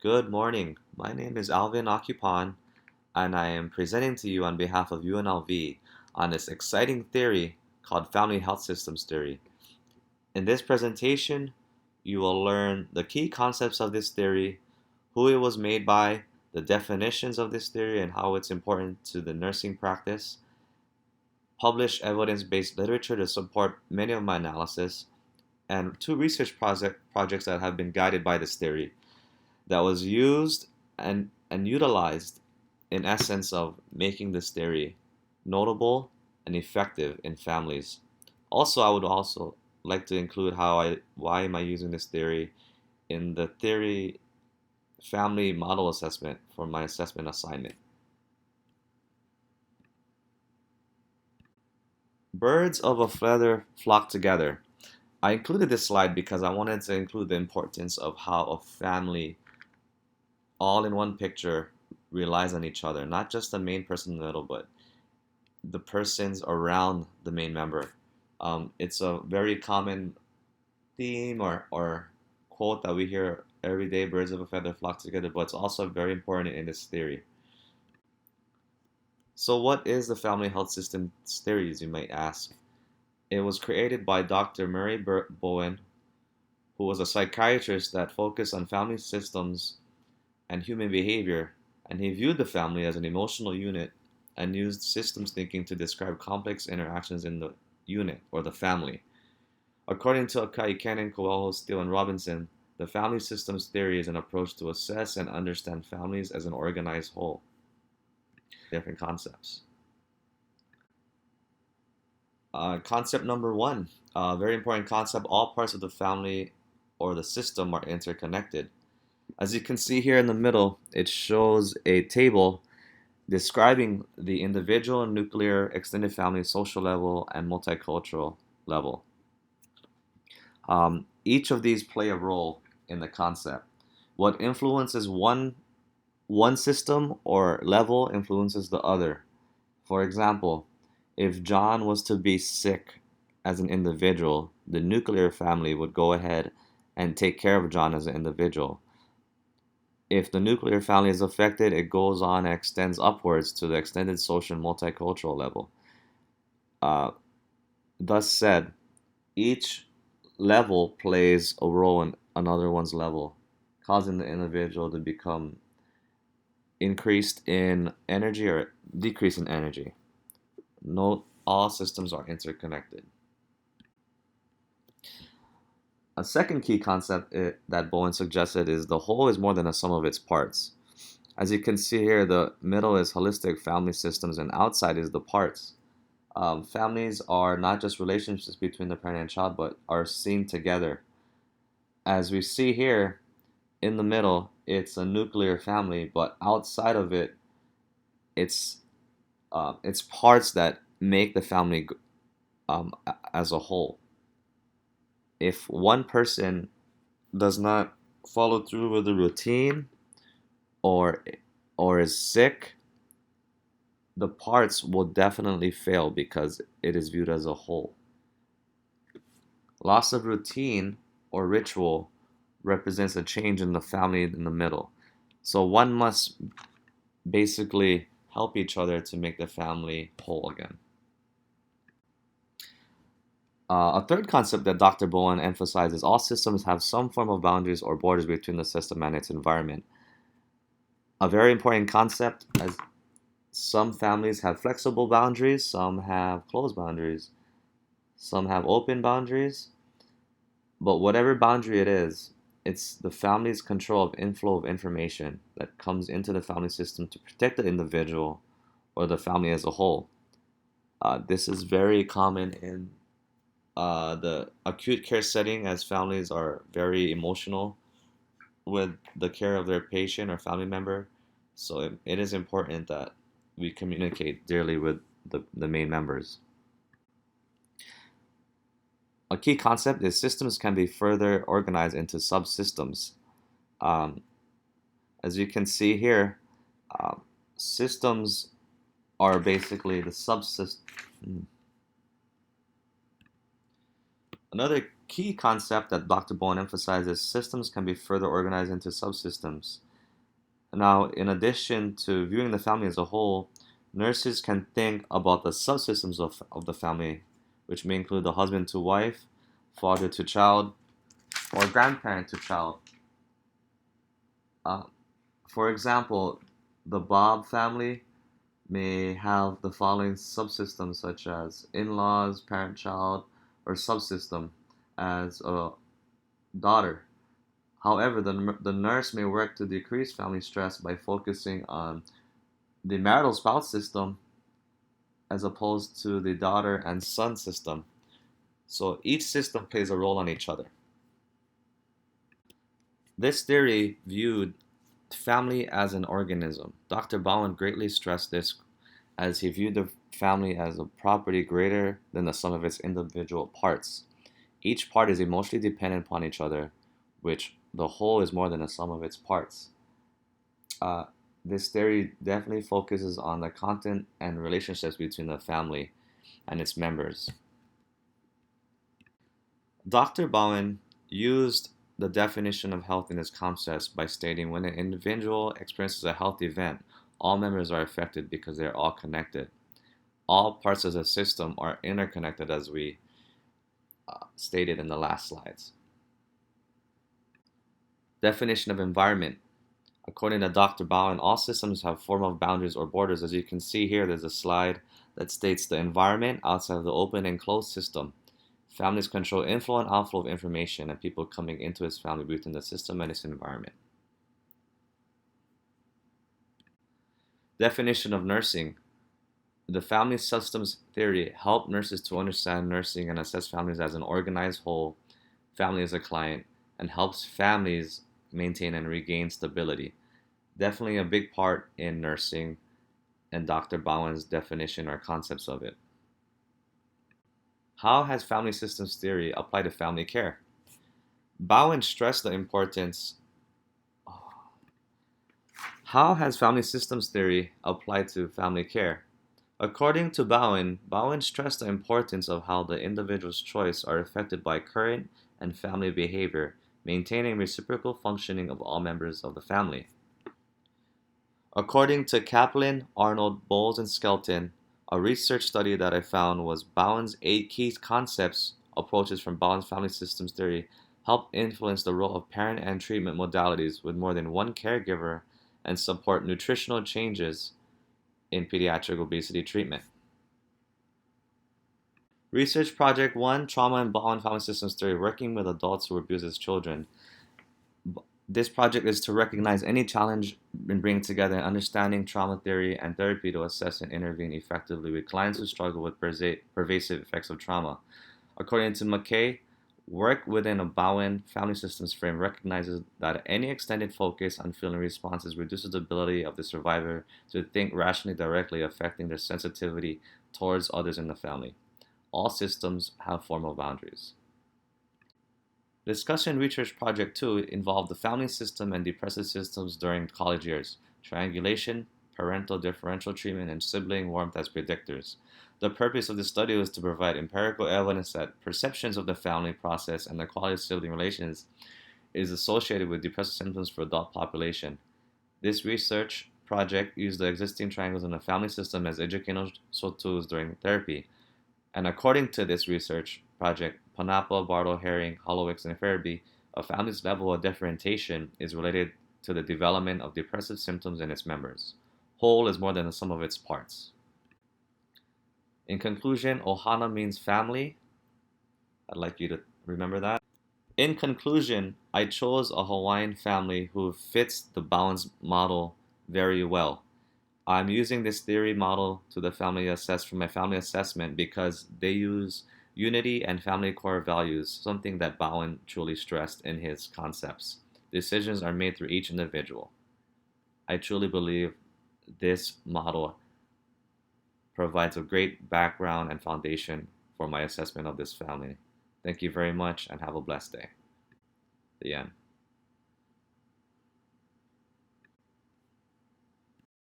Good morning. My name is Alvin Acupan, and I am presenting to you on behalf of UNLV on this exciting theory called Family Health Systems Theory. In this presentation, you will learn the key concepts of this theory, who it was made by, the definitions of this theory and how it's important to the nursing practice, published evidence-based literature to support many of my analysis, and two research projects that have been guided by this theory that was used and utilized in essence of making this theory notable and effective in families. Also, I would also like to include why am I using this theory in the theory family model assessment for my assessment assignment. Birds of a feather flock together. I included this slide because I wanted to include the importance of how a family all in one picture relies on each other, not just the main person in the middle, but the persons around the main member. It's a very common theme or quote that we hear every day, birds of a feather flock together, but it's also very important in this theory. So what is the family health system theories, you might ask? It was created by Dr. Murray Bowen, who was a psychiatrist that focused on family systems and human behavior, and he viewed the family as an emotional unit and used systems thinking to describe complex interactions in the unit or the family. According to Akai, Cannon, Coelho, Steele, and Robinson, the family systems theory is an approach to assess and understand families as an organized whole. Different concepts. Concept number one, very important concept, all parts of the family or the system are interconnected. As you can see here in the middle, it shows a table describing the individual, nuclear, extended family, social level, and multicultural level. Each of these play a role in the concept. What influences one system or level influences the other. For example, if John was to be sick as an individual, the nuclear family would go ahead and take care of John as an individual. If the nuclear family is affected, it goes on and extends upwards to the extended social and multicultural level. Thus said, each level plays a role in another one's level, causing the individual to become increased in energy or decrease in energy. Note all systems are interconnected. A second key concept that Bowen suggested is the whole is more than a sum of its parts. As you can see here, the middle is holistic family systems and outside is the parts. Families are not just relationships between the parent and child, but are seen together. As we see here, in the middle, it's a nuclear family, but outside of it, it's parts that make the family as a whole. If one person does not follow through with the routine or is sick, the parts will definitely fail because it is viewed as a whole. Loss of routine or ritual represents a change in the family in the middle. So one must basically help each other to make the family whole again. A third concept that Dr. Bowen emphasizes, all systems have some form of boundaries or borders between the system and its environment. A very important concept, as some families have flexible boundaries, some have closed boundaries, some have open boundaries, but whatever boundary it is, it's the family's control of inflow of information that comes into the family system to protect the individual or the family as a whole. This is very common in the acute care setting, as families are very emotional with the care of their patient or family member. So it is important that we communicate dearly with the main members. A key concept is systems can be further organized into subsystems. Um, as you can see here, systems are basically the subsystem. Another key concept that Dr. Bowen emphasizes, systems can be further organized into subsystems. Now, in addition to viewing the family as a whole, nurses can think about the subsystems of the family, which may include the husband to wife, father to child, or grandparent to child. Uh, for example, the Bob family may have the following subsystems such as in-laws, parent-child, or subsystem as a daughter. However, the nurse may work to decrease family stress by focusing on the marital spouse system as opposed to the daughter and son system. So each system plays a role on each other. This theory viewed family as an organism. Dr. Bowen greatly stressed this as he viewed the family as a property greater than the sum of its individual parts. Each part is emotionally dependent upon each other, which the whole is more than the sum of its parts. Uh, this theory definitely focuses on the content and relationships between the family and its members. Dr. Bowen used the definition of health in his concepts by stating when an individual experiences a health event, all members are affected because they are all connected. All parts of the system are interconnected, as we stated in the last slides. Definition of environment. According to Dr. Bowen, all systems have formal boundaries or borders. As you can see here, there's a slide that states the environment outside of the open and closed system. Families control inflow and outflow of information and people coming into his family within the system and its environment. Definition of nursing. The family systems theory helped nurses to understand nursing and assess families as an organized whole, family as a client, and helps families maintain and regain stability. Definitely a big part in nursing and Dr. Bowen's definition or concepts of it. How has family systems theory applied to family care? Bowen stressed the importance. How has family systems theory applied to family care? According to Bowen, Bowen stressed the importance of how the individual's choice are affected by current and family behavior, maintaining reciprocal functioning of all members of the family. According to Kaplan, Arnold, Bowles, and Skelton, a research study that I found was Bowen's 8 key concepts approaches from Bowen's family systems theory help influence the role of parent and treatment modalities with more than one caregiver and support nutritional changes in pediatric obesity treatment. Research Project 1, Trauma and Bowen Family Systems Theory, working with adults who abuse as children. This project is to recognize any challenge in bringing together understanding trauma theory and therapy to assess and intervene effectively with clients who struggle with pervasive effects of trauma. According to McKay, work within a Bowen family systems frame recognizes that any extended focus on feeling responses reduces the ability of the survivor to think rationally directly, affecting their sensitivity towards others in the family. All systems have formal boundaries. Discussion Research Project 2 involved the family system and depressive systems during college years, triangulation, parental differential treatment, and sibling warmth as predictors. The purpose of this study was to provide empirical evidence that perceptions of the family process and the quality of sibling relations is associated with depressive symptoms for adult population. This research project used the existing triangles in the family system as educational tools during therapy. And according to this research project, Panapa, Bartle, Herring, Holowicz, and Farabee, a family's level of differentiation is related to the development of depressive symptoms in its members. Whole is more than the sum of its parts. In conclusion, Ohana means family. I'd like you to remember that. In conclusion, I chose a Hawaiian family who fits the balance model very well. I'm using this theory model to the family assess for my family assessment because they use unity and family core values, something that Bowen truly stressed in his concepts. Decisions are made through each individual. I truly believe this model provides a great background and foundation for my assessment of this family. Thank you very much and have a blessed day. The end.